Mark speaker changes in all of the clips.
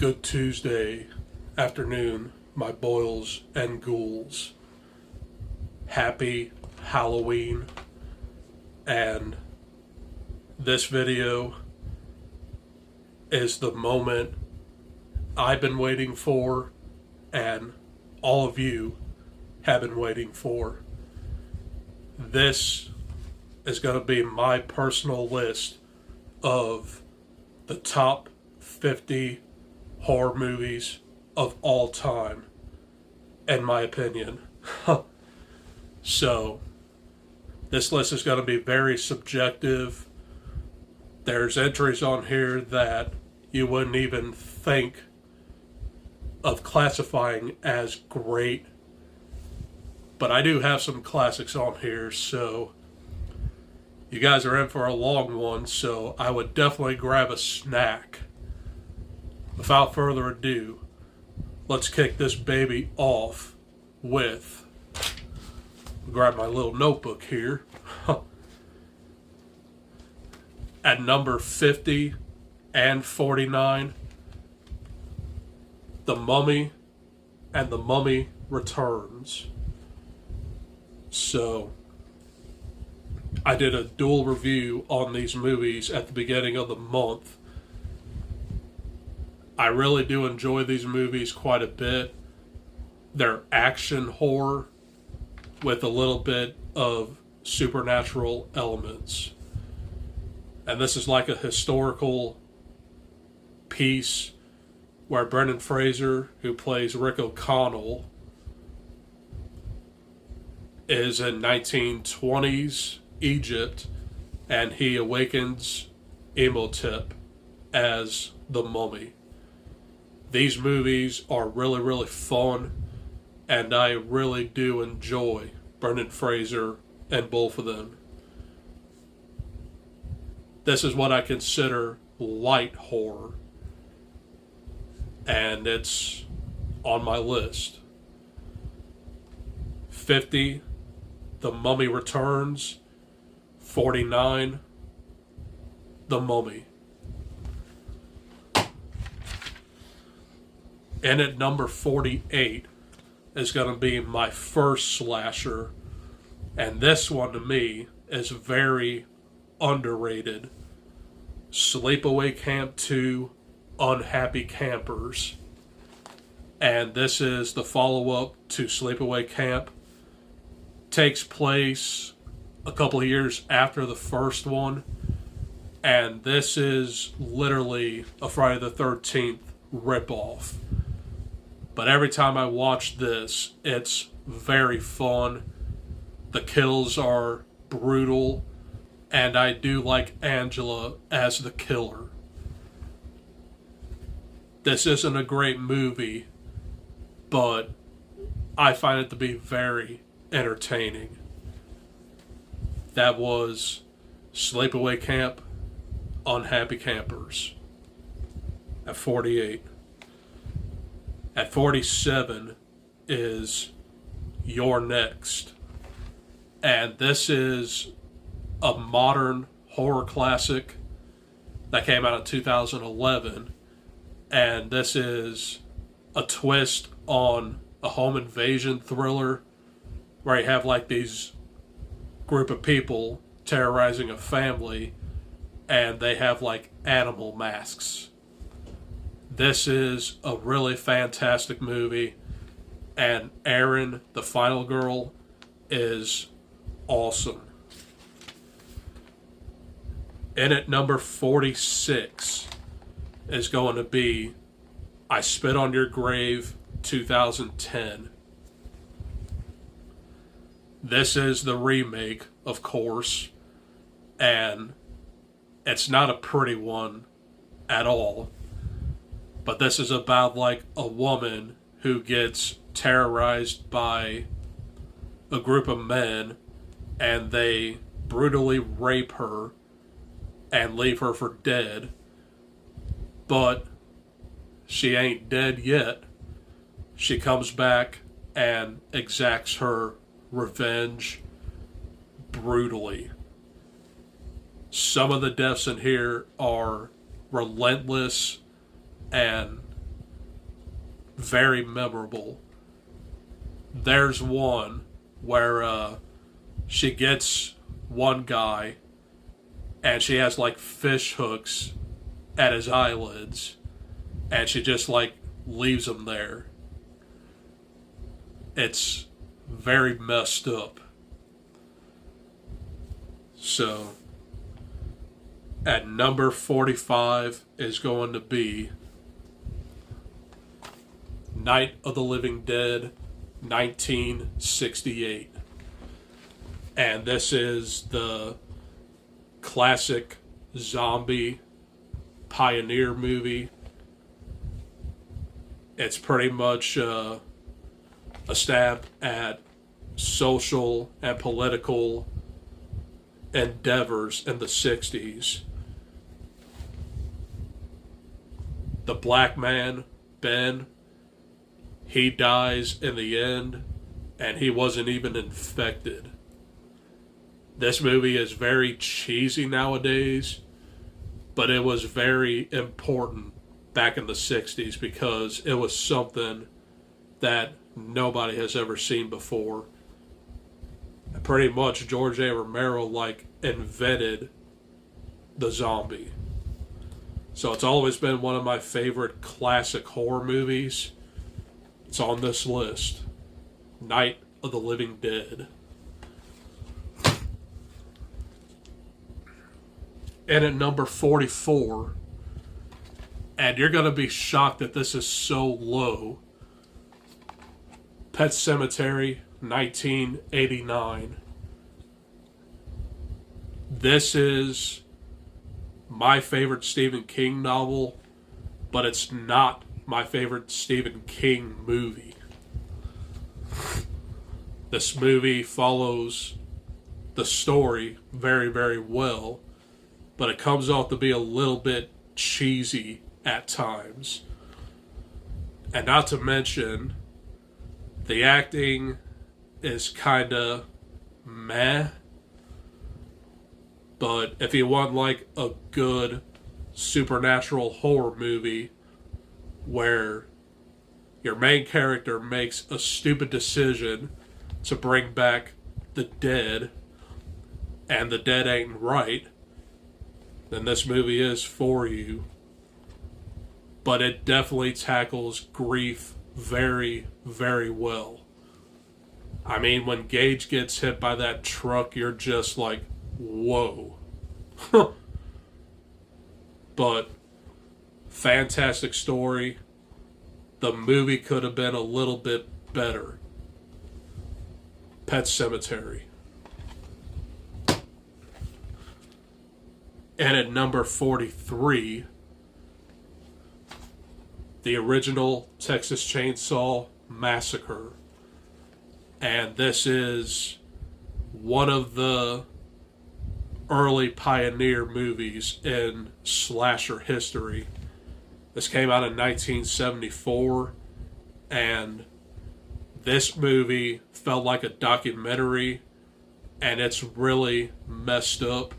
Speaker 1: Good Tuesday afternoon, my boils and ghouls. Happy Halloween. And this video is the moment I've been waiting for and all of you have been waiting for. This is going to be my personal list of the top 50 horror movies of all time, in my opinion. So, this list is going to be very subjective. There's entries on here that you wouldn't even think of classifying as great. But I do have some classics on here, so you guys are in for a long one, so I would definitely grab a snack. Without further ado, let's kick this baby off with, grab my little notebook here. At number 50 and 49, The Mummy and The Mummy Returns. So, I did a dual review on these movies at the beginning of the month. I really do enjoy these movies quite a bit. They're action horror with a little bit of supernatural elements. And this is like a historical piece where Brendan Fraser, who plays Rick O'Connell, is in 1920s Egypt, and he awakens Imhotep as the mummy. These movies are really, really fun, and I really do enjoy Brendan Fraser in both of them. This is what I consider light horror, and it's on my list. 50, The Mummy Returns. 49, The Mummy. And at number 48 is going to be my first slasher. And this one to me is very underrated. Sleepaway Camp 2, Unhappy Campers. And this is the follow-up to Sleepaway Camp. Takes place a couple of years after the first one. And this is literally a Friday the 13th ripoff. But every time I watch this, it's very fun. The kills are brutal. And I do like Angela as the killer. This isn't a great movie, but I find it to be very entertaining. That was Sleepaway Camp, Unhappy Campers. At 48. At 47 is You're Next. And this is a modern horror classic that came out in 2011. And this is a twist on a home invasion thriller where you have like these group of people terrorizing a family and they have like animal masks. This is a really fantastic movie, and Erin, the final girl, is awesome. And at number 46 is going to be I Spit on Your Grave 2010. This is the remake, of course, and it's not a pretty one at all. But this is about like a woman who gets terrorized by a group of men, and they brutally rape her and leave her for dead. But she ain't dead yet. She comes back and exacts her revenge brutally. Some of the deaths in here are relentless and very memorable. There's one where she gets one guy and she has like fish hooks at his eyelids and she just like leaves him there. It's very messed up. So, at number 45 is going to be Night of the Living Dead, 1968. And this is the classic zombie pioneer movie. It's pretty much a stab at social and political endeavors in the 60s. The black man, Ben, he dies in the end, and he wasn't even infected. This movie is very cheesy nowadays, but it was very important back in the 60s because it was something that nobody has ever seen before. Pretty much George A. Romero like invented the zombie. So it's always been one of my favorite classic horror movies. It's on this list. Night of the Living Dead. And at number 44, and you're going to be shocked that this is so low, Pet Sematary, 1989. This is my favorite Stephen King novel, but it's not my favorite Stephen King movie. This movie follows the story very, very well, but it comes off to be a little bit cheesy at times. And not to mention, the acting is kinda meh. But if you want like a good supernatural horror movie where your main character makes a stupid decision to bring back the dead and the dead ain't right, then this movie is for you. But it definitely tackles grief very, very well. I mean, when Gage gets hit by that truck, you're just like, whoa. But fantastic story. The movie could have been a little bit better. Pet Sematary. And at number 43, the original Texas Chainsaw Massacre. And this is one of the early pioneer movies in slasher history. This came out in 1974, and this movie felt like a documentary, and it's really messed up,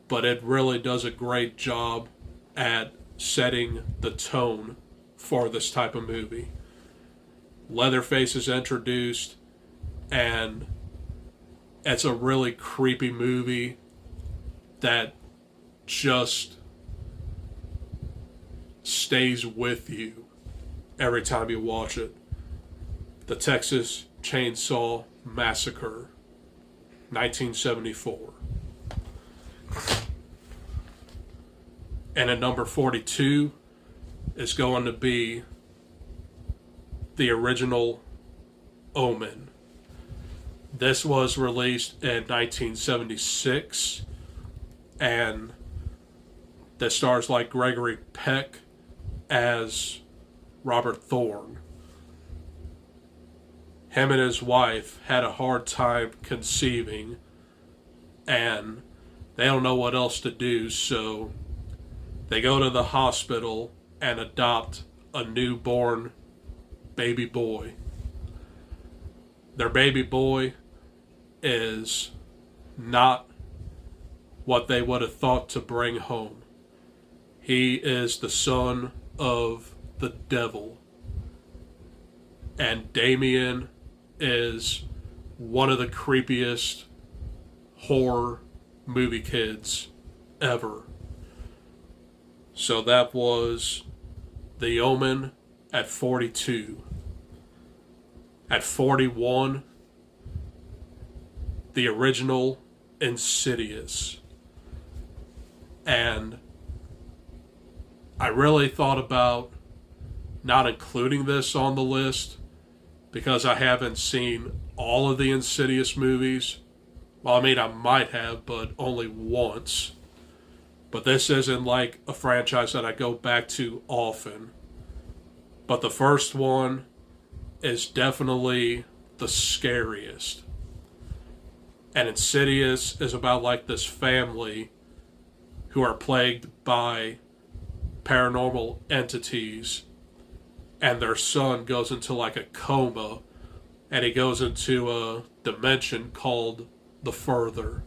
Speaker 1: but it really does a great job at setting the tone for this type of movie. Leatherface is introduced, and it's a really creepy movie that just stays with you every time you watch it. The Texas Chainsaw Massacre, 1974. And at number 42 is going to be the original Omen. This was released in 1976, and that stars like Gregory Peck as Robert Thorne. Him and his wife had a hard time conceiving, and they don't know what else to do, so they go to the hospital and adopt a newborn baby boy. Their baby boy is not what they would have thought to bring home. He is the son of the devil. And Damien is one of the creepiest horror movie kids ever. So that was The Omen at 42. At 41, the original Insidious. And I really thought about not including this on the list because I haven't seen all of the Insidious movies. Well, I mean, I might have, but only once. But this isn't like a franchise that I go back to often. But the first one is definitely the scariest. And Insidious is about like this family who are plagued by paranormal entities, and their son goes into like a coma, and he goes into a dimension called the Further.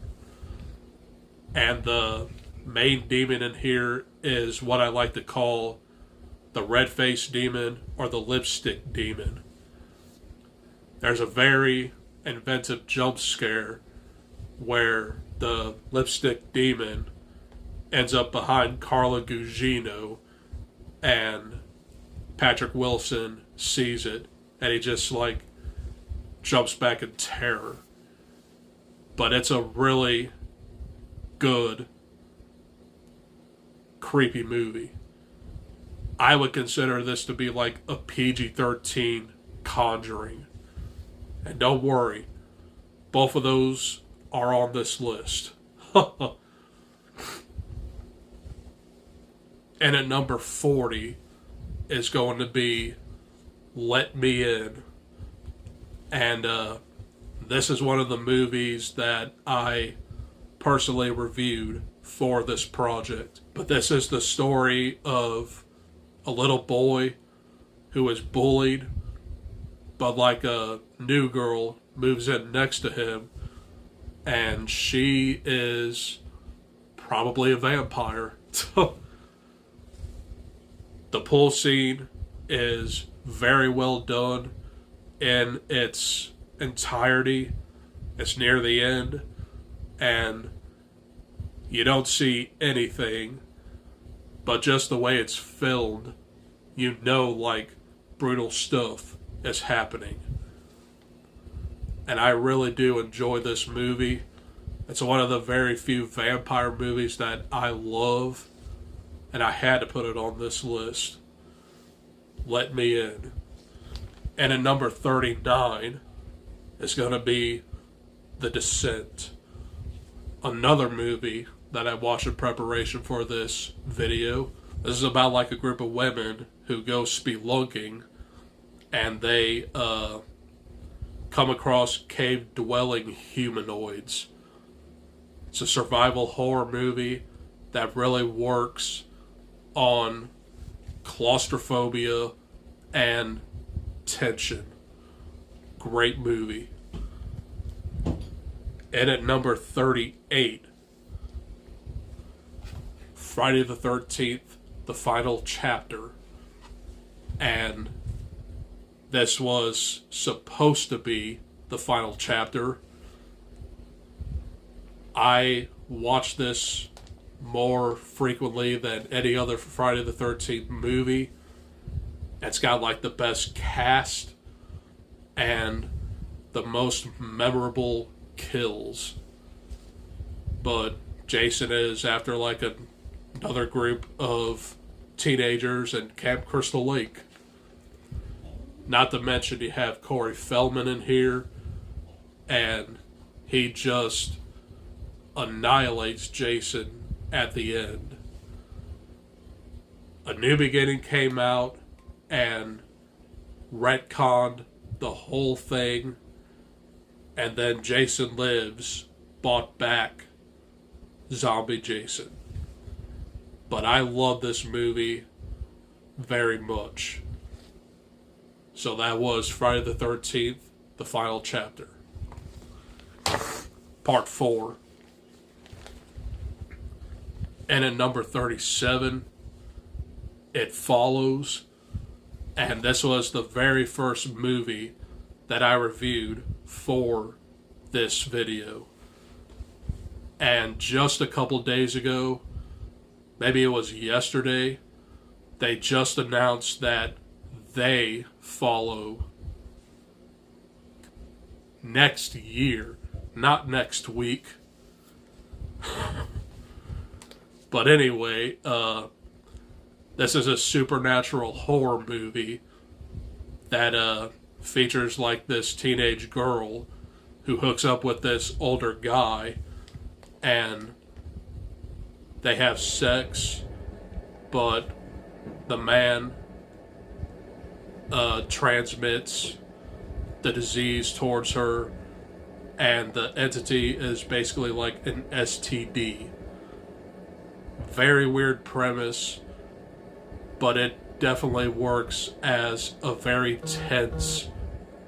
Speaker 1: And the main demon in here is what I like to call the red-faced demon or the lipstick demon. There's a very inventive jump scare where the lipstick demon ends up behind Carla Gugino, and Patrick Wilson sees it, and he just like jumps back in terror. But it's a really good, creepy movie. I would consider this to be like a PG-13 Conjuring. And don't worry, both of those are on this list. And at number 40 is going to be Let Me In. And this is one of the movies that I personally reviewed for this project. But this is the story of a little boy who is bullied, but like a new girl moves in next to him, and she is probably a vampire. The pool scene is very well done in its entirety. It's near the end, and you don't see anything, but just the way it's filmed, you know, like, brutal stuff is happening. And I really do enjoy this movie. It's one of the very few vampire movies that I love, and I had to put it on this list. Let Me In. And at number 39 is going to be The Descent. Another movie that I watched in preparation for this video. This is about like a group of women who go spelunking, and they come across cave-dwelling humanoids. It's a survival horror movie that really works on claustrophobia and tension. Great movie. And at number 38, Friday the 13th, the final chapter. And this was supposed to be the final chapter. I watched this more frequently than any other Friday the 13th movie. It's got like the best cast and the most memorable kills. But Jason is after like another group of teenagers in Camp Crystal Lake. Not to mention you have Corey Feldman in here, and he just annihilates Jason at the end. A New Beginning came out and retconned the whole thing, and then Jason Lives bought back Zombie Jason. But I love this movie very much. So that was Friday the 13th, the final chapter. Part 4. And at number 37, It Follows. And this was the very first movie that I reviewed for this video. And just a couple days ago, maybe it was yesterday, they just announced that they follow next year, not next week. But anyway, this is a supernatural horror movie that features like this teenage girl who hooks up with this older guy, and they have sex, but the man transmits the disease towards her, and the entity is basically like an STD. Very weird premise, but it definitely works as a very tense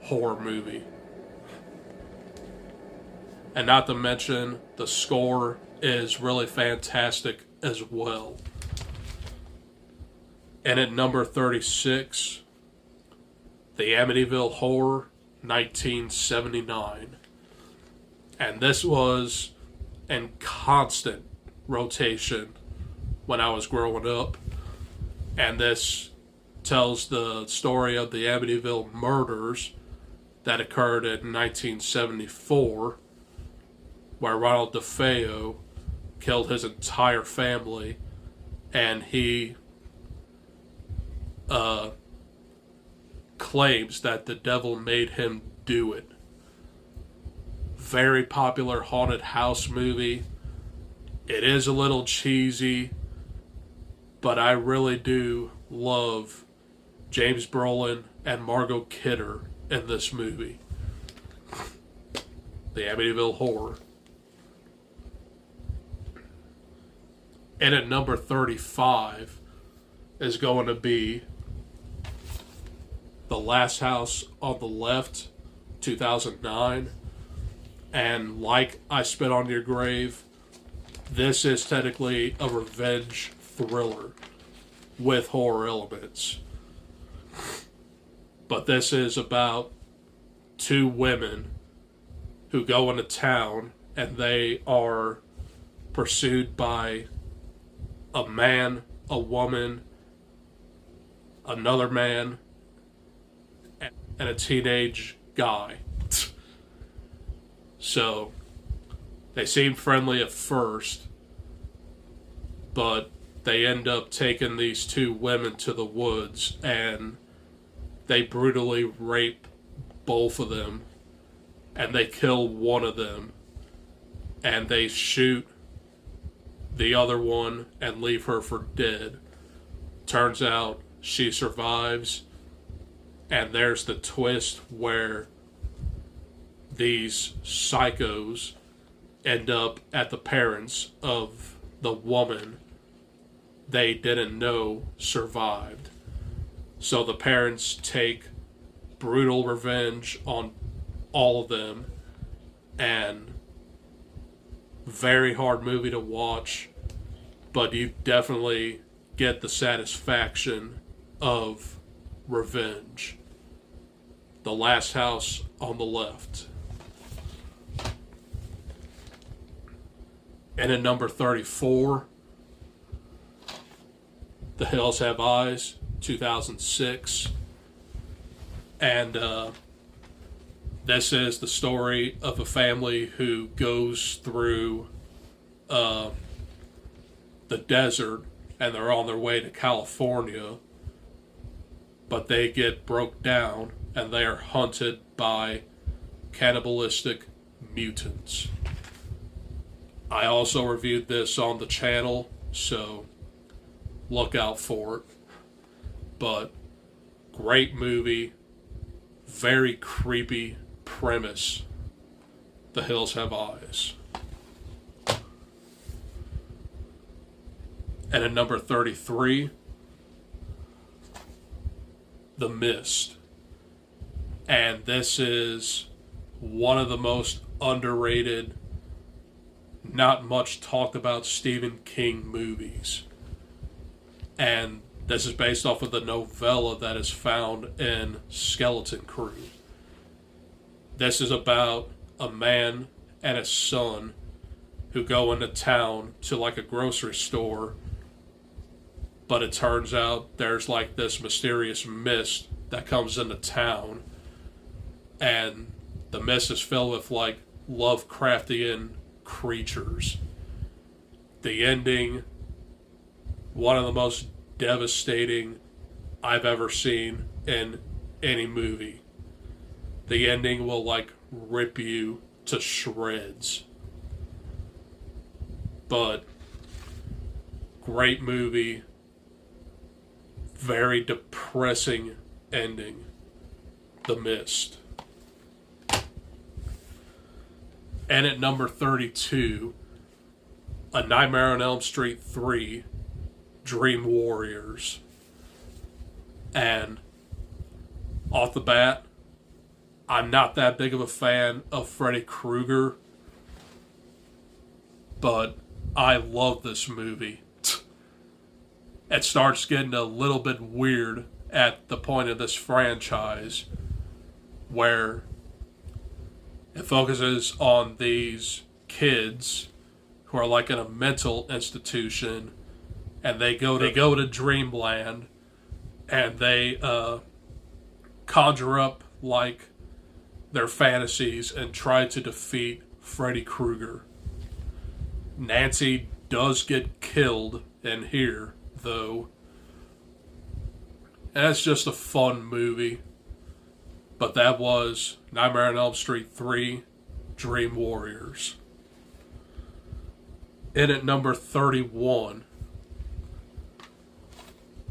Speaker 1: horror movie. And not to mention, the score is really fantastic as well. And at number 36, The Amityville Horror, 1979. And this was in constant rotation when I was growing up. And this tells the story of the Amityville murders that occurred in 1974, where Ronald DeFeo killed his entire family, and he claims that the devil made him do it. Very popular haunted house movie. It is a little cheesy, but I really do love James Brolin and Margot Kidder in this movie. The Amityville Horror. And at number 35 is going to be The Last House on the Left, 2009. And like I Spit on Your Grave, this is technically a revenge thriller with horror elements. But this is about two women who go into town, and they are pursued by a man, a woman, another man, and a teenage guy. So, they seem friendly at first, but they end up taking these two women to the woods, and they brutally rape both of them, and they kill one of them, and they shoot the other one and leave her for dead. Turns out she survives, and there's the twist where these psychos end up at the parents of the woman they didn't know survived. So the parents take brutal revenge on all of them, and very hard movie to watch, but you definitely get the satisfaction of revenge. The Last House on the Left. And at number 34, The Hills Have Eyes, 2006. And this is the story of a family who goes through the desert, and they're on their way to California, but they get broke down and they are hunted by cannibalistic mutants. I also reviewed this on the channel, so look out for it. But great movie, very creepy premise. The Hills Have Eyes. And at number 33, The Mist. And this is one of the most underrated, not much talked about Stephen King movies. And This is based off of the novella that is found in Skeleton Crew. This is about a man and his son who go into town to like a grocery store, but it turns out there's like this mysterious mist that comes into town, and the mist is filled with like Lovecraftian creatures. The ending, one of the most devastating I've ever seen in any movie. The ending will like rip you to shreds. But great movie, very depressing ending. The Mist. And at number 32, A Nightmare on Elm Street 3, Dream Warriors. And off the bat, I'm not that big of a fan of Freddy Krueger, but I love this movie. It starts getting a little bit weird at the point of this franchise where it focuses on these kids who are like in a mental institution, and they go to Dreamland, and they conjure up like their fantasies and try to defeat Freddy Krueger. Nancy does get killed in here, though. And it's just a fun movie. But that was Nightmare on Elm Street 3, Dream Warriors. In at number 31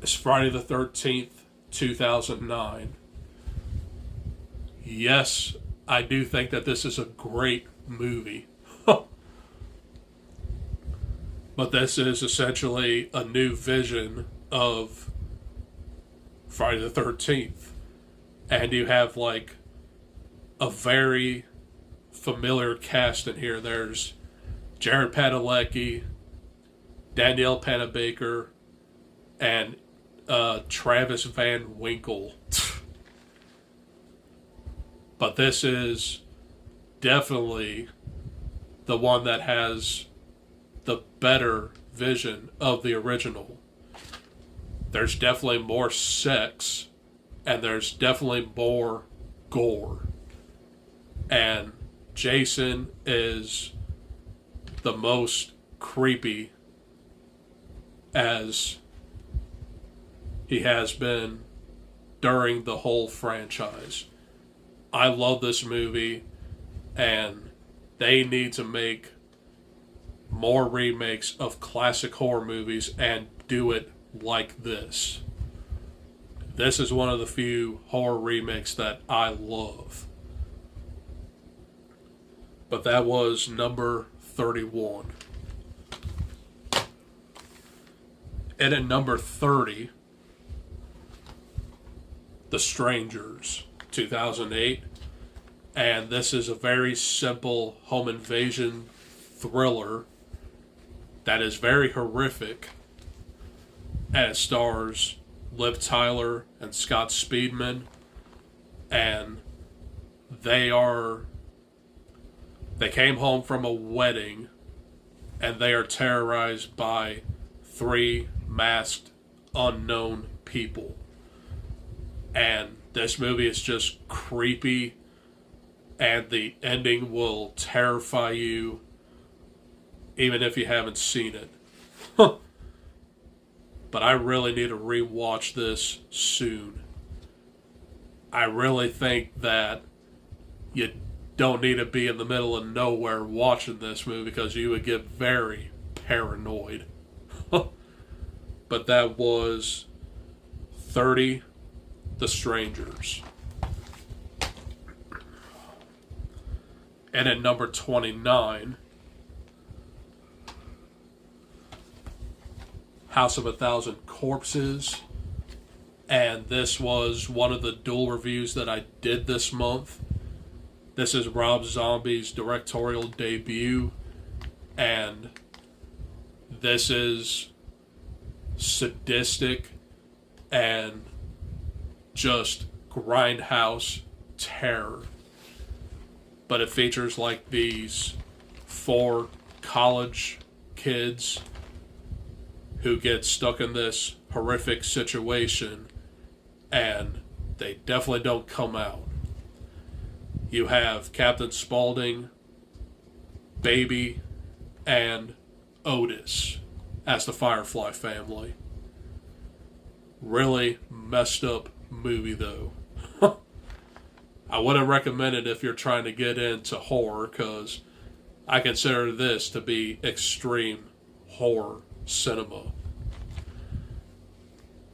Speaker 1: is Friday the 13th, 2009. Yes, I do think that this is a great movie. But this is essentially a new vision of Friday the 13th. And you have like a very familiar cast in here. There's Jared Padalecki, Danielle Panabaker, and Travis Van Winkle. But this is definitely the one that has the better vision of the original. There's definitely more sex, and there's definitely more gore. And Jason is the most creepy as he has been during the whole franchise. I love this movie, and they need to make more remakes of classic horror movies and do it like this. This is one of the few horror remakes that I love. But that was number 31. And at number 30, The Strangers, 2008. And this is a very simple home invasion thriller that is very horrific. And it stars Liv Tyler and Scott Speedman. And they came home from a wedding, and they are terrorized by 3 masked unknown people. And this movie is just creepy, and the ending will terrify you even if you haven't seen it. But I really need to rewatch this soon. I really think that you don't need to be in the middle of nowhere watching this movie because you would get very paranoid. But that was 30, The Strangers. And at number 29, House of a Thousand Corpses. And this was one of the dual reviews that I did this month. This is Rob Zombie's directorial debut, and this is sadistic and just grindhouse terror. But it features like these 4 college kids who get stuck in this horrific situation, and they definitely don't come out. You have Captain Spaulding, Baby, and Otis as the Firefly family. Really messed up movie though. I wouldn't recommend it if you're trying to get into horror, because I consider this to be extreme horror cinema.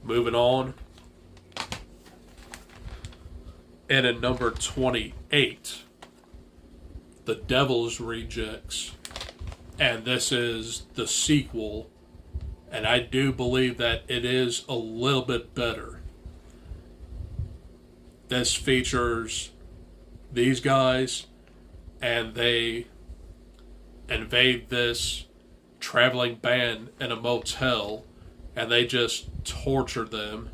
Speaker 1: Moving on. And at number 28, The Devil's Rejects. And this is the sequel, and I do believe that it is a little bit better. This features these guys, and they invade this traveling band in a motel, and they just torture them,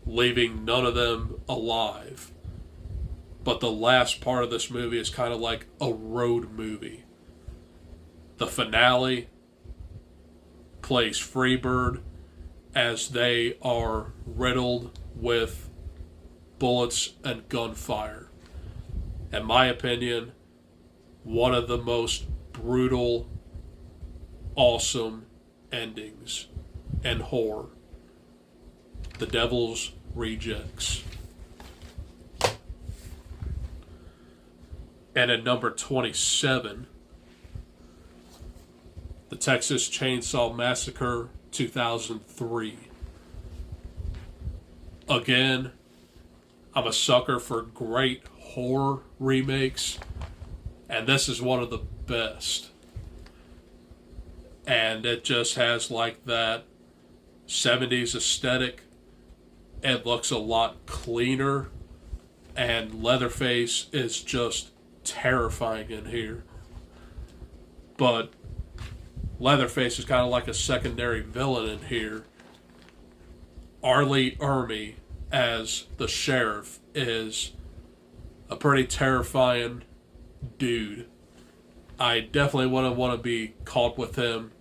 Speaker 1: leaving none of them alive. But the last part of this movie is kind of like a road movie. The finale plays Freebird as they are riddled with bullets and gunfire. In my opinion, one of the most brutal, awesome endings in horror. The Devil's Rejects. And at number 27, The Texas Chainsaw Massacre 2003. Again, I'm a sucker for great horror remakes, and this is one of the best. And it just has like that 70s aesthetic. It looks a lot cleaner, and Leatherface is just terrifying in here. But Leatherface is kind of like a secondary villain in here. Arlie Ermey as the sheriff is a pretty terrifying dude. I definitely wouldn't want to be caught with him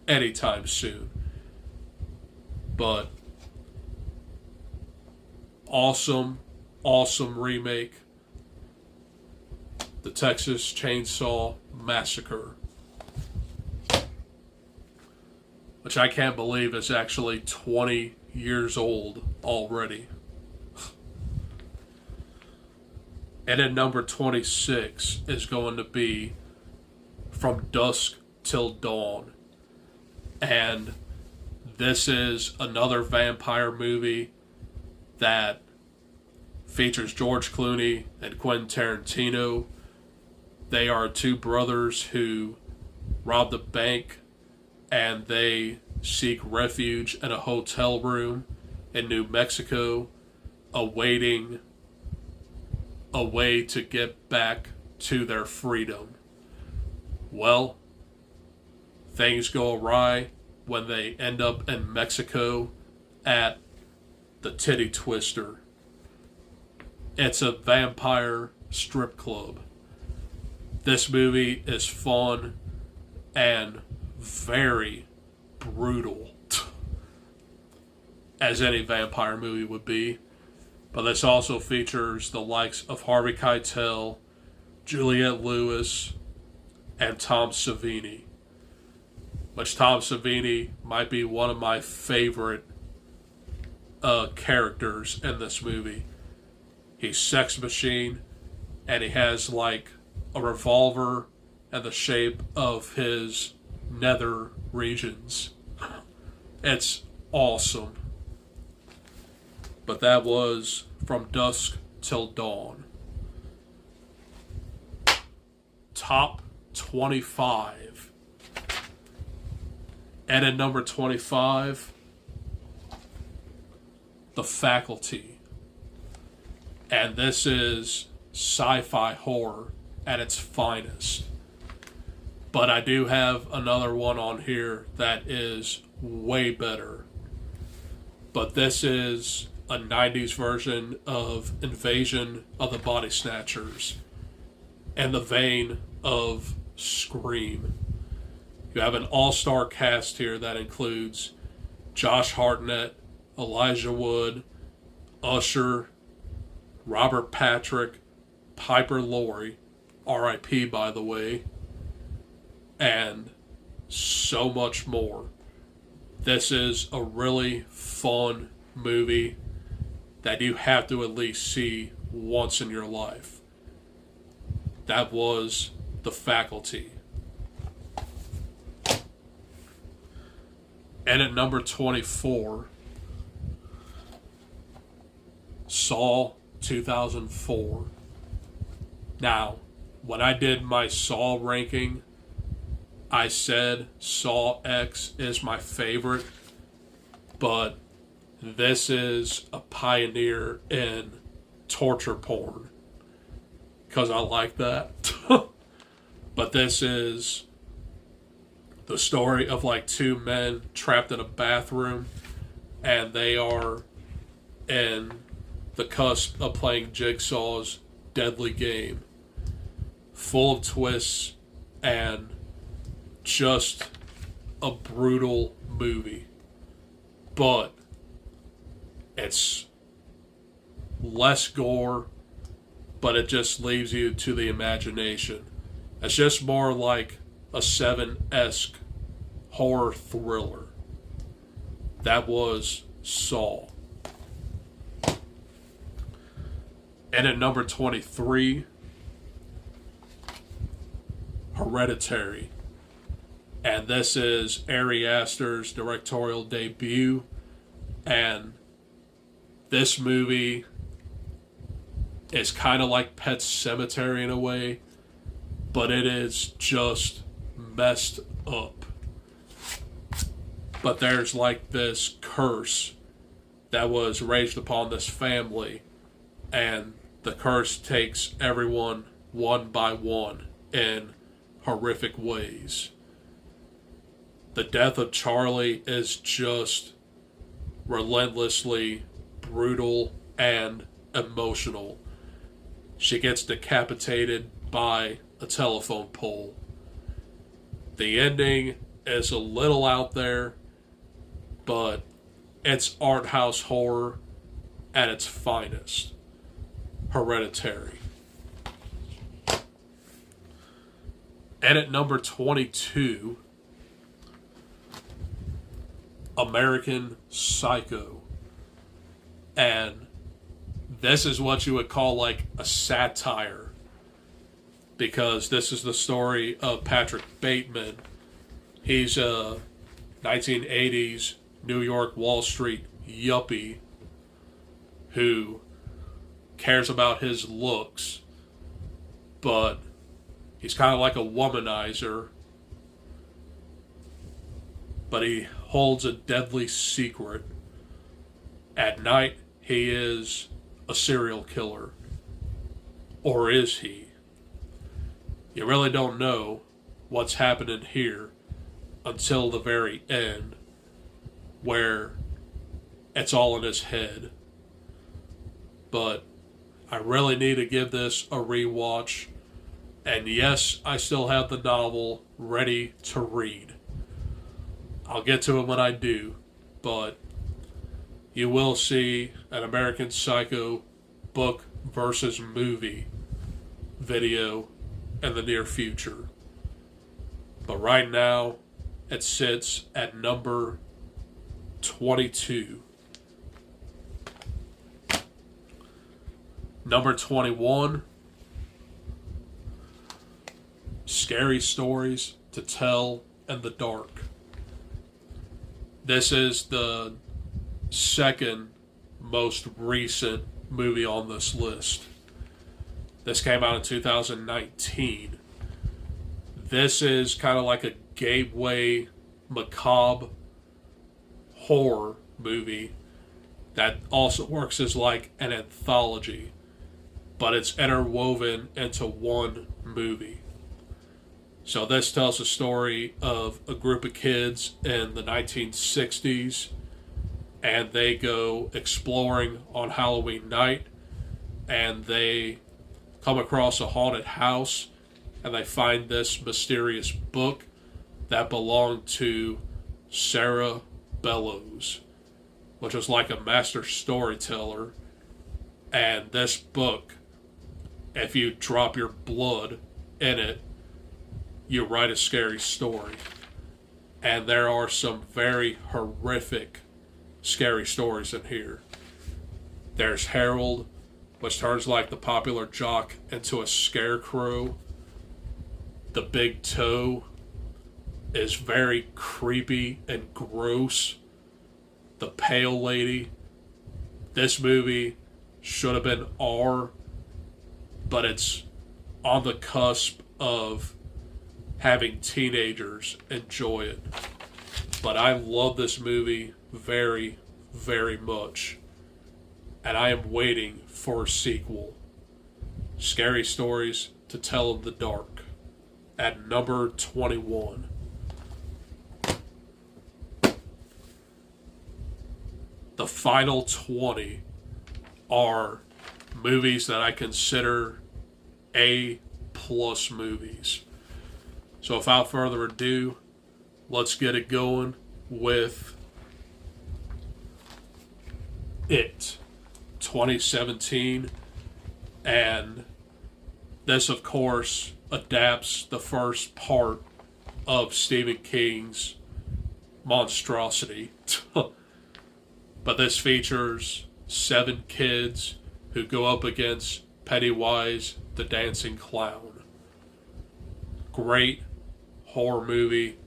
Speaker 1: anytime soon. But awesome remake. The Texas Chainsaw Massacre, which I can't believe is actually 20 years old already. And at number 26 is going to be From Dusk Till Dawn. And this is another vampire movie that features George Clooney and Quentin Tarantino. They are 2 brothers who robbed a bank, and they seek refuge in a hotel room in New Mexico, awaiting a way to get back to their freedom. Well, things go awry when they end up in Mexico at the Titty Twister. It's a vampire strip club. This movie is fun and very brutal, as any vampire movie would be. But this also features the likes of Harvey Keitel, Juliette Lewis, and Tom Savini. Which Tom Savini might be one of my favorite characters in this movie. He's Sex Machine, and he has like a revolver in the shape of his nether regions. It's awesome. But that was From Dusk Till Dawn. Top 25. And at number 25, The Faculty. And this is sci-fi horror at its finest. But I do have another one on here that is way better. but this is a 90s version of Invasion of the Body Snatchers in the vein of Scream. You have an all-star cast here that includes Josh Hartnett, Elijah Wood, Usher, Robert Patrick, Piper Laurie, R.I.P. by the way, and so much more. This is a really fun movie that you have to at least see once in your life. That was The Faculty. And at number 24, Saw 2004. Now, when I did my Saw ranking, I said Saw X is my favorite, but this is a pioneer in torture porn because I like that. But this is the story of like two men trapped in a bathroom, and they are in the cusp of playing Jigsaw's deadly game, full of twists and just a brutal movie. But it's less gore, but it just leaves you to the imagination. It's just more like a Seven-esque horror thriller. That was Saw. And at number 23, Hereditary. And this is Ari Aster's directorial debut. And this movie is kind of like Pet Sematary in a way, but it is just messed up. But there's like this curse that was raised upon this family, and the curse takes everyone one by one in horrific ways. The death of Charlie is just relentlessly brutal and emotional. She gets decapitated by a telephone pole. The ending is a little out there, but it's art house horror at its finest. Hereditary. And at number 22, American Psycho. And this is what you would call like a satire, because this is the story of Patrick Bateman. He's a 1980s New York Wall Street yuppie who cares about his looks, but he's kind of like a womanizer, but he holds a deadly secret. At night, he is a serial killer. Or is he? You really don't know what's happening here until the very end, where it's all in his head. But I really need to give this a rewatch. And yes, I still have the novel ready to read. I'll get to it when I do, but you will see an American Psycho book versus movie video in the near future. But right now, it sits at number 22. Number 21, Scary Stories to Tell in the Dark. This is the second most recent movie on this list. This came out in 2019. This is kind of like a gateway macabre horror movie that also works as like an anthology, but it's interwoven into one movie. So this tells the story of a group of kids in the 1960s and they go exploring on Halloween night, and they come across a haunted house, and they find this mysterious book that belonged to Sarah Bellows, which was like a master storyteller. And this book, if you drop your blood in it, you write a scary story. And there are some very horrific, scary stories in here. There's Harold, which turns like the popular jock into a scarecrow. The Big Toe is very creepy and gross. The Pale Lady. This movie should have been R, but it's on the cusp of having teenagers enjoy it. But I love this movie very, very much. And I am waiting for a sequel. Scary Stories to Tell in the Dark. At number 21. The final 20 are movies that I consider A+ movies. So without further ado, let's get it going with It 2017. And this, of course, adapts the first part of Stephen King's monstrosity. But this features 7 kids who go up against Pennywise the Dancing Clown. Great horror movie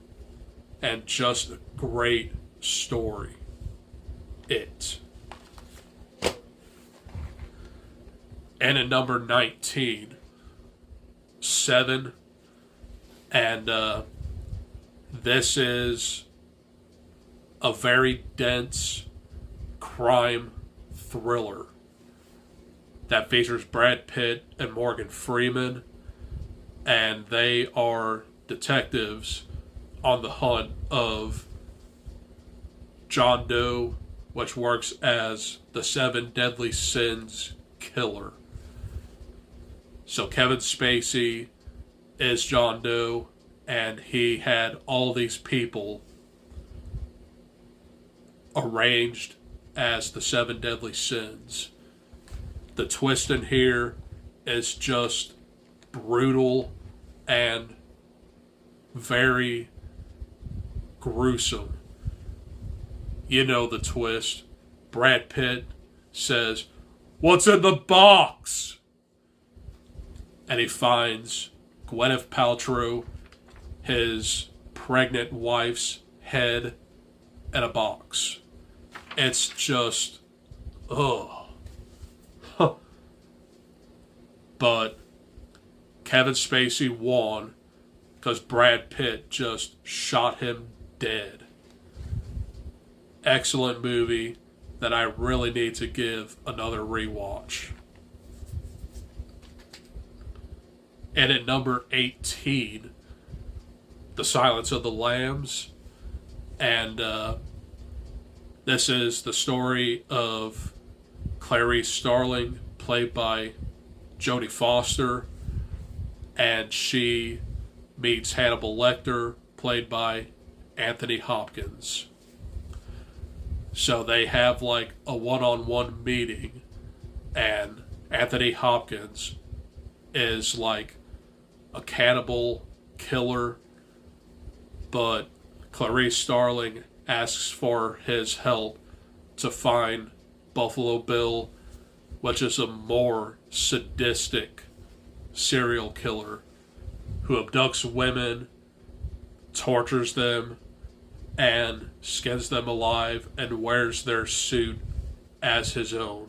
Speaker 1: and just a great story. It. And at number 19, 7. And this is a very dense crime thriller that features Brad Pitt and Morgan Freeman, and they are detectives on the hunt of John Doe, which works as the 7 Deadly Sins killer. So Kevin Spacey is John Doe, and he had all these people arranged as the 7 Deadly Sins. The twist in here is just brutal and very gruesome. You know the twist. Brad Pitt says, "What's in the box?" And he finds Gwyneth Paltrow, his pregnant wife's head, in a box. It's just, ugh. But Kevin Spacey won because Brad Pitt just shot him dead. Excellent movie that I really need to give another rewatch. And at number 18, The Silence of the Lambs. And this is the story of Clarice Starling, played by Jodie Foster, and she meets Hannibal Lecter, played by Anthony Hopkins. So they have like a one-on-one meeting, and Anthony Hopkins is like a cannibal killer, but Clarice Starling asks for his help to find Buffalo Bill, which is a more sadistic serial killer who abducts women, tortures them, and skins them alive and wears their suit as his own.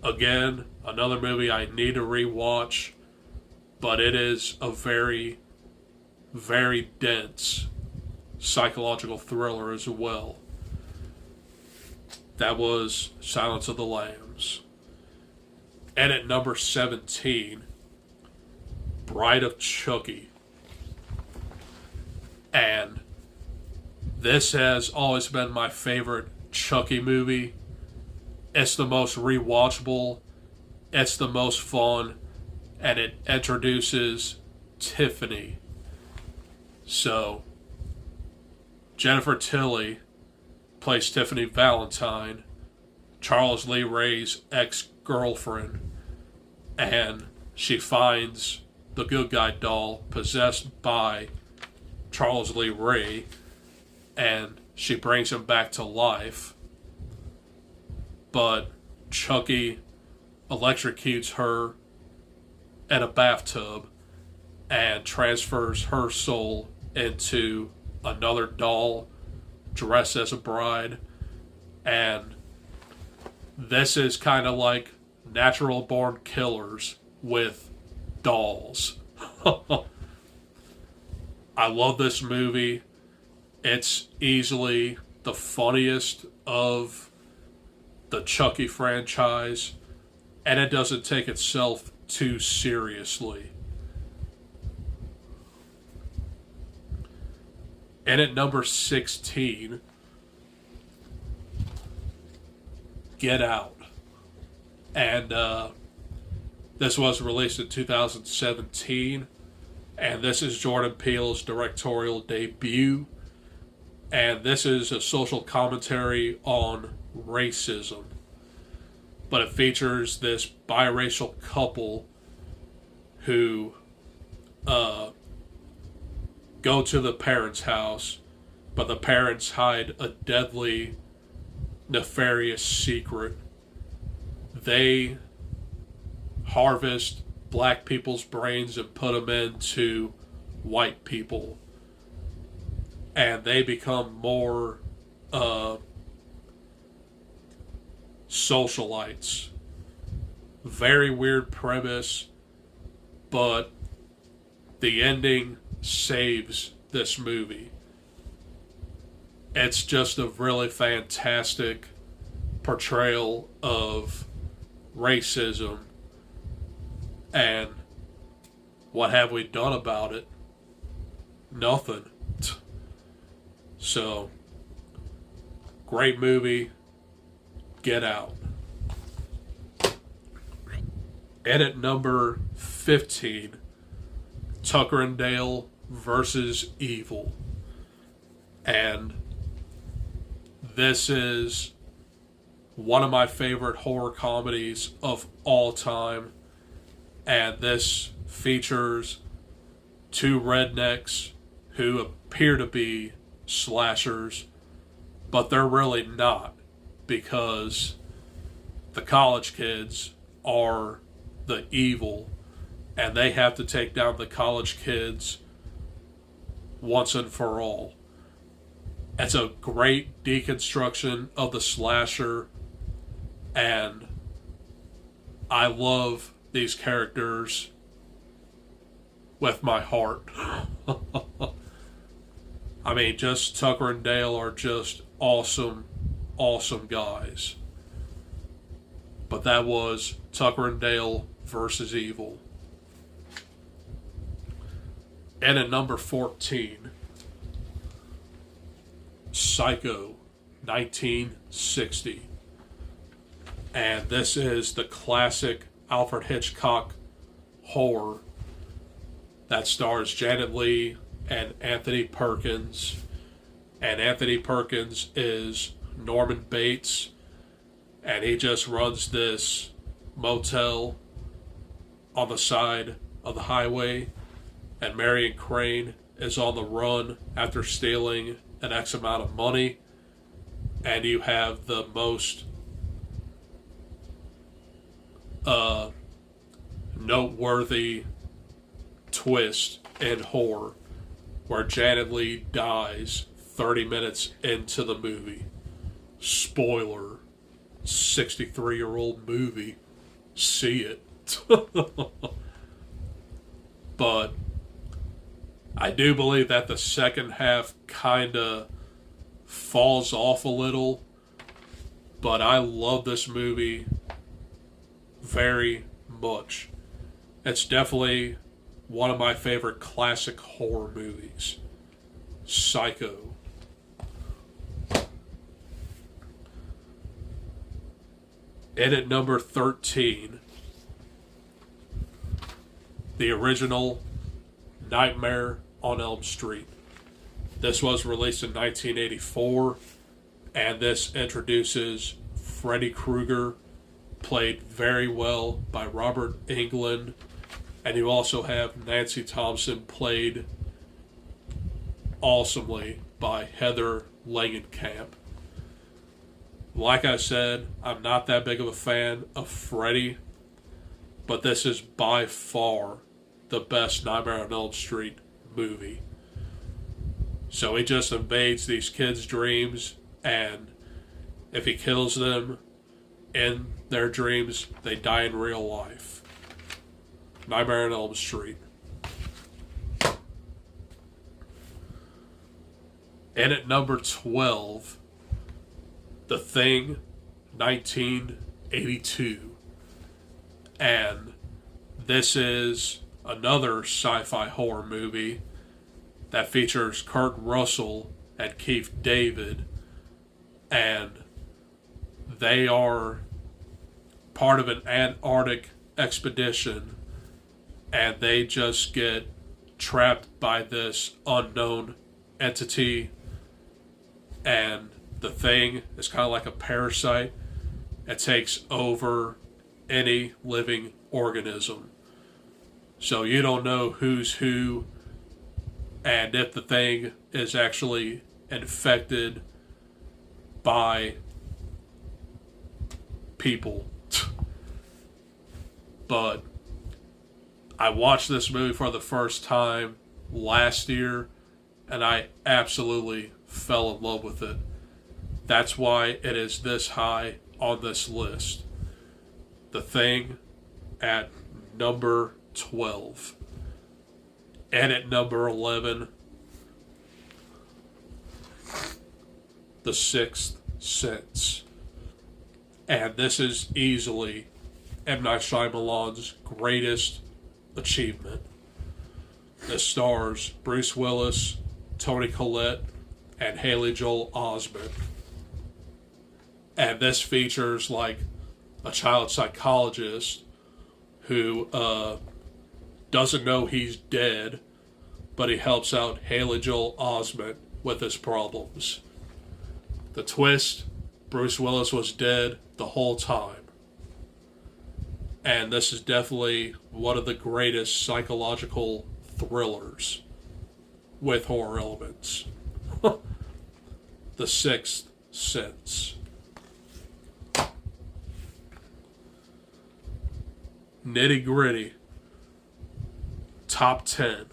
Speaker 1: Again, another movie I need to rewatch, but it is a very, very dense psychological thriller as well. That was Silence of the Lambs. And at number 17, Bride of Chucky. And This has always been my favorite Chucky movie. It's the most rewatchable, it's the most fun, and it introduces Tiffany. So, Jennifer Tilly plays Tiffany Valentine, Charles Lee Ray's ex-girlfriend, and she finds the good guy doll possessed by Charles Lee Ray, and she brings him back to life. But Chucky electrocutes her in a bathtub and transfers her soul into another doll dressed as a bride. And this is kind of like Natural Born Killers with dolls. I love this movie. It's easily the funniest of the Chucky franchise, and it doesn't take itself too seriously. And at number 16, Get Out. And this was released in 2017, and this is Jordan Peele's directorial debut. And this is a social commentary on racism. But it features this biracial couple who go to the parents' house, but the parents hide a deadly, nefarious secret. They harvest black people's brains and put them into white people. And they become more socialites. Very weird premise, but the ending saves this movie. It's just a really fantastic portrayal of racism, and what have we done about it? Nothing. So, great movie. Get Out. And at number 15, Tucker and Dale versus Evil. And this is one of my favorite horror comedies of all time. And this features two rednecks who appear to be slashers, but they're really not, because the college kids are the evil, and they have to take down the college kids once and for all. It's a great deconstruction of the slasher, and I love these characters with my heart. I mean, just Tucker and Dale are just awesome, awesome guys. But that was Tucker and Dale versus Evil. And at number 14, Psycho, 1960. And this is the classic Alfred Hitchcock horror that stars Janet Leigh and Anthony Perkins. And Anthony Perkins is Norman Bates, and he just runs this motel on the side of the highway, and Marion Crane is on the run after stealing an X amount of money, and you have the most noteworthy twist in horror, where Janet Leigh dies 30 minutes into the movie. Spoiler, 63-year-old movie. See it. But I do believe that the second half kinda falls off a little, but I love this movie very much. It's definitely one of my favorite classic horror movies. Psycho. And at number 13, the original Nightmare on Elm Street. This was released in 1984, and this introduces Freddy Krueger, played very well by Robert Englund, and you also have Nancy Thompson, played awesomely by Heather Langenkamp. Like I said, I'm not that big of a fan of Freddy, but this is by far the best Nightmare on Elm Street movie. So he just invades these kids' dreams, and if he kills them in their dreams, they die in real life. Nightmare on Elm Street. And at number 12, The Thing, 1982. And this is another sci-fi horror movie that features Kurt Russell and Keith David, and they are part of an Antarctic expedition, and they just get trapped by this unknown entity, and the thing is kind of like a parasite. It takes over any living organism. So you don't know who's who, and if the thing is actually infected by people. But I watched this movie for the first time last year, and I absolutely fell in love with it. That's why it is this high on this list. The Thing at number 12. And at number 11, The Sixth Sense. And this is easily M. Night Shyamalan's greatest achievement. This stars Bruce Willis, Toni Collette, and Haley Joel Osment. And this features like a child psychologist who doesn't know he's dead, but he helps out Haley Joel Osment with his problems. The twist, Bruce Willis was dead the whole time. And this is definitely one of the greatest psychological thrillers with horror elements. The Sixth Sense. Nitty Gritty. Top 10.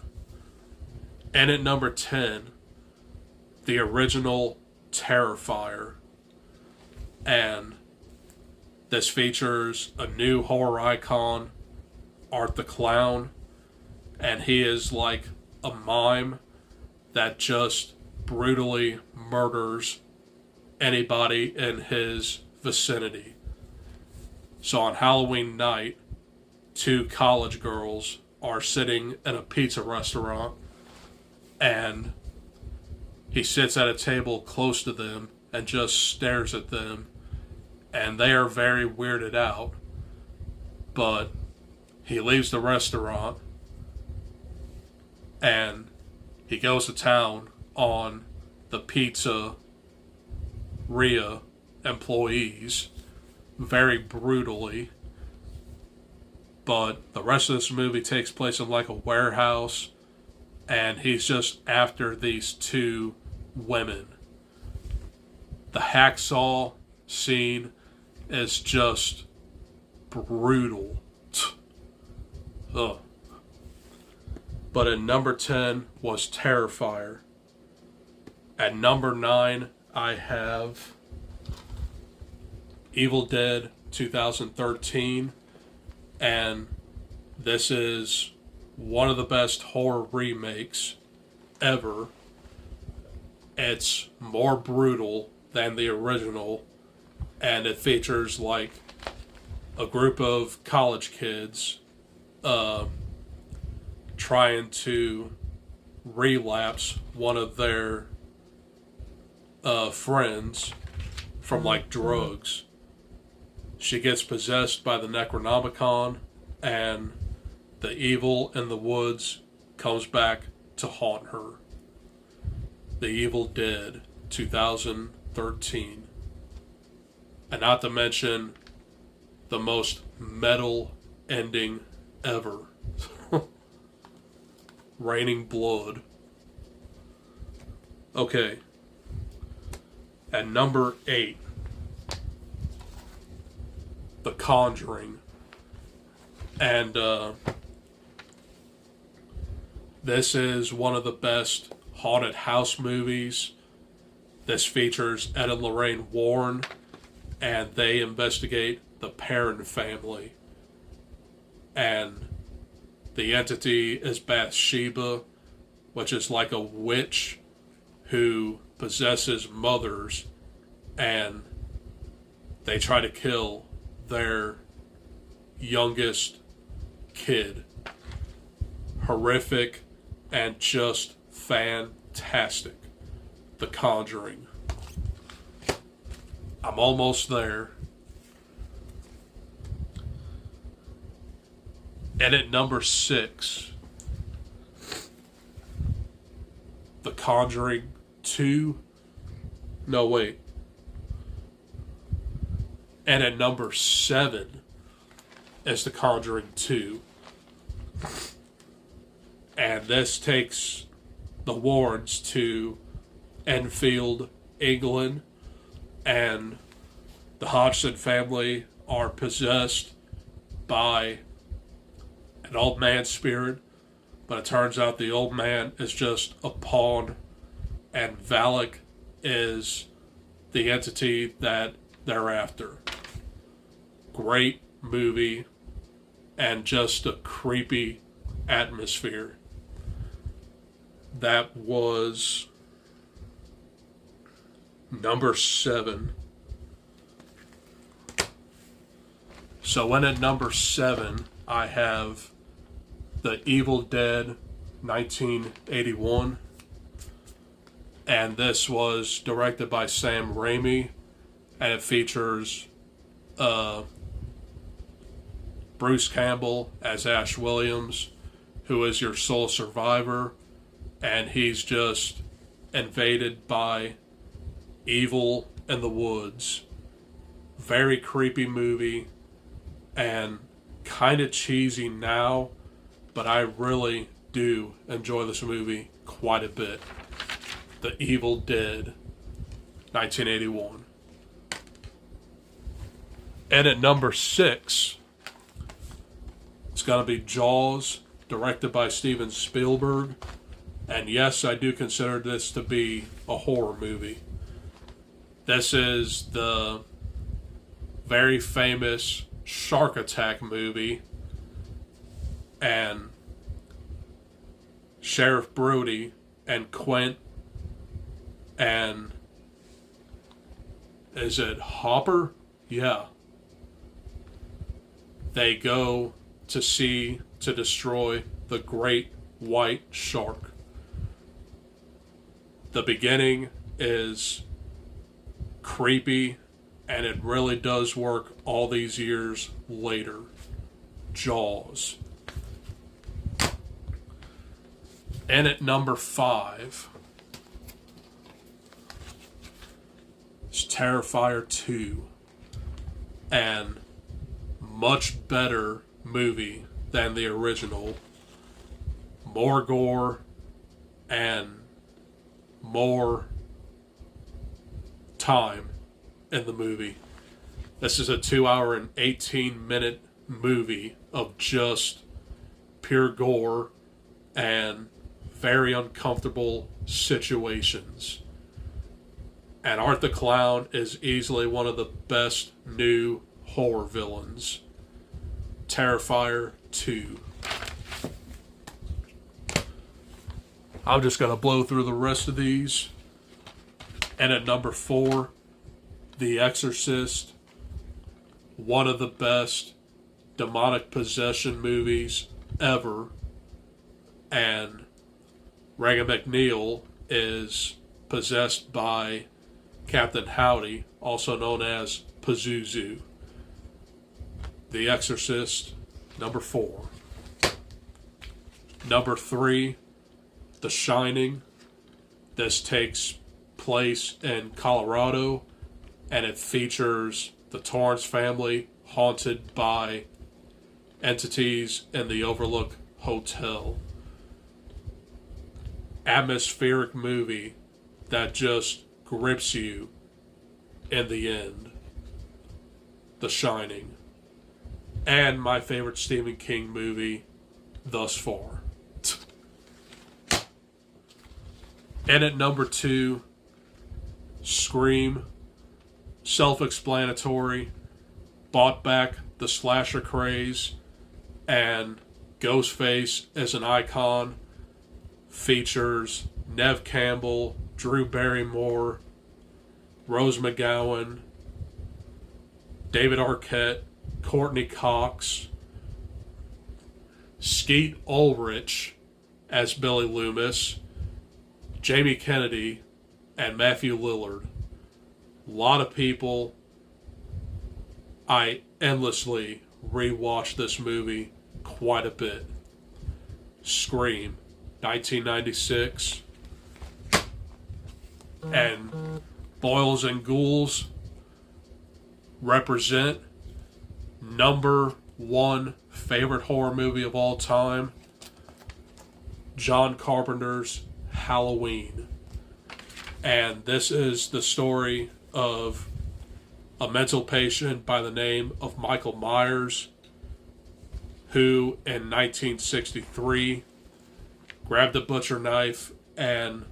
Speaker 1: And at number 10, the original Terrifier. And this features a new horror icon, Art the Clown, and he is like a mime that just brutally murders anybody in his vicinity. So on Halloween night, two college girls are sitting in a pizza restaurant, and he sits at a table close to them and just stares at them, and they are very weirded out. But he leaves the restaurant, and he goes to town on the pizzeria employees very brutally. But the rest of this movie takes place in like a warehouse, and he's just after these two women. The hacksaw scene is just brutal. Ugh. But at number 10 was Terrifier. At number 9, I have Evil Dead 2013. And this is one of the best horror remakes ever. It's more brutal than the original, and it features like a group of college kids trying to relapse one of their friends from like drugs. She gets possessed by the Necronomicon, and the evil in the woods comes back to haunt her. The Evil Dead, 2013. And not to mention the most metal ending ever. Raining Blood. Okay. At number 8, The Conjuring. And this is one of the best haunted house movies. This features Ed and Lorraine Warren, and they investigate the Perron family. And the entity is Bathsheba, which is like a witch who possesses mothers, and they try to kill their youngest kid. Horrific and just fantastic. The Conjuring. I'm almost there. And at number 6, The Conjuring 2. No, wait. And at number 7 is The Conjuring 2. And this takes the Warrens to Enfield, England, and the Hodgson family are possessed by an old man spirit, but it turns out the old man is just a pawn, and Valak is the entity that they're after. Great movie, and just a creepy atmosphere. That was number 7. So when at number 7, I have The Evil Dead 1981. And this was directed by Sam Raimi. And it features Bruce Campbell as Ash Williams, who is your sole survivor. And he's just invaded by evil in the woods. Very creepy movie, and kind of cheesy now, but I really do enjoy this movie quite a bit. The Evil Dead, 1981. And at number 6, it's going to be Jaws, directed by Steven Spielberg. And yes, I do consider this to be a horror movie. This is the very famous shark attack movie. And Sheriff Brody and Quint and... is it Hopper? Yeah. They go to sea to destroy the great white shark. The beginning is creepy, and it really does work all these years later. Jaws. And at number 5 is Terrifier 2. And much better movie than the original. More gore and more time in the movie. This is a 2-hour and 18-minute movie of just pure gore and very uncomfortable situations. And Art the Clown is easily one of the best new horror villains. Terrifier 2. I'm just going to blow through the rest of these. And at number 4, The Exorcist. One of the best demonic possession movies ever. And Regan McNeil is possessed by Captain Howdy, also known as Pazuzu. The Exorcist, number 4. Number 3, The Shining. This takes place in Colorado, and it features the Torrance family haunted by entities in the Overlook Hotel. Atmospheric movie that just grips you in the end. The Shining. And my favorite Stephen King movie thus far. And at number 2, Scream. Self-explanatory. Bought back the slasher craze. And Ghostface as an icon. Features Neve Campbell, Drew Barrymore, Rose McGowan, David Arquette, Courtney Cox, Skeet Ulrich as Billy Loomis, Jamie Kennedy, and Matthew Lillard. A lot of people. I endlessly rewatched this movie quite a bit. Scream, 1996. And Boils and Ghouls represent number 1 favorite horror movie of all time, John Carpenter's Halloween. And this is the story of a mental patient by the name of Michael Myers, who in 1963 grabbed a butcher knife and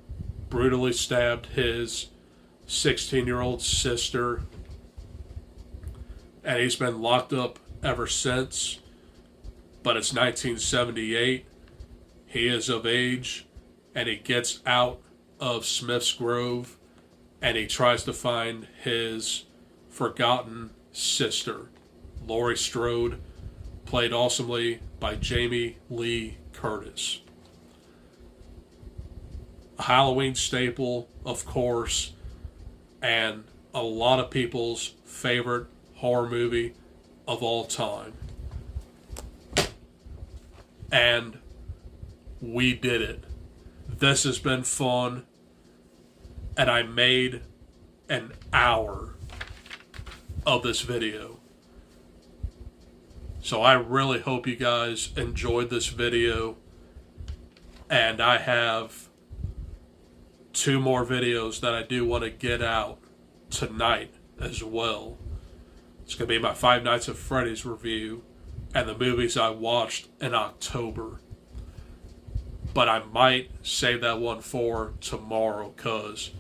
Speaker 1: brutally stabbed his 16-year-old sister. And he's been locked up ever since. But it's 1978. He is of age, and he gets out of Smith's Grove, and he tries to find his forgotten sister, Laurie Strode, played awesomely by Jamie Lee Curtis. A Halloween staple, of course, and a lot of people's favorite horror movie of all time. And we did it. This has been fun, and I made an hour of this video. So I really hope you guys enjoyed this video, and I have 2 more videos that I do want to get out tonight as well. It's going to be my Five Nights at Freddy's review and the movies I watched in October. But I might save that one for tomorrow because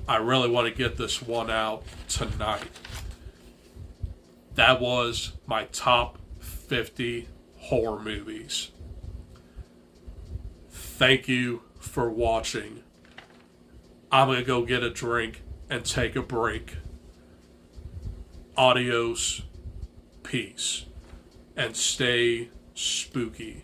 Speaker 1: I really want to get this one out tonight. That was my top 50 horror movies. Thank you for watching. I'm going to go get a drink and take a break. Adios, peace, and stay spooky.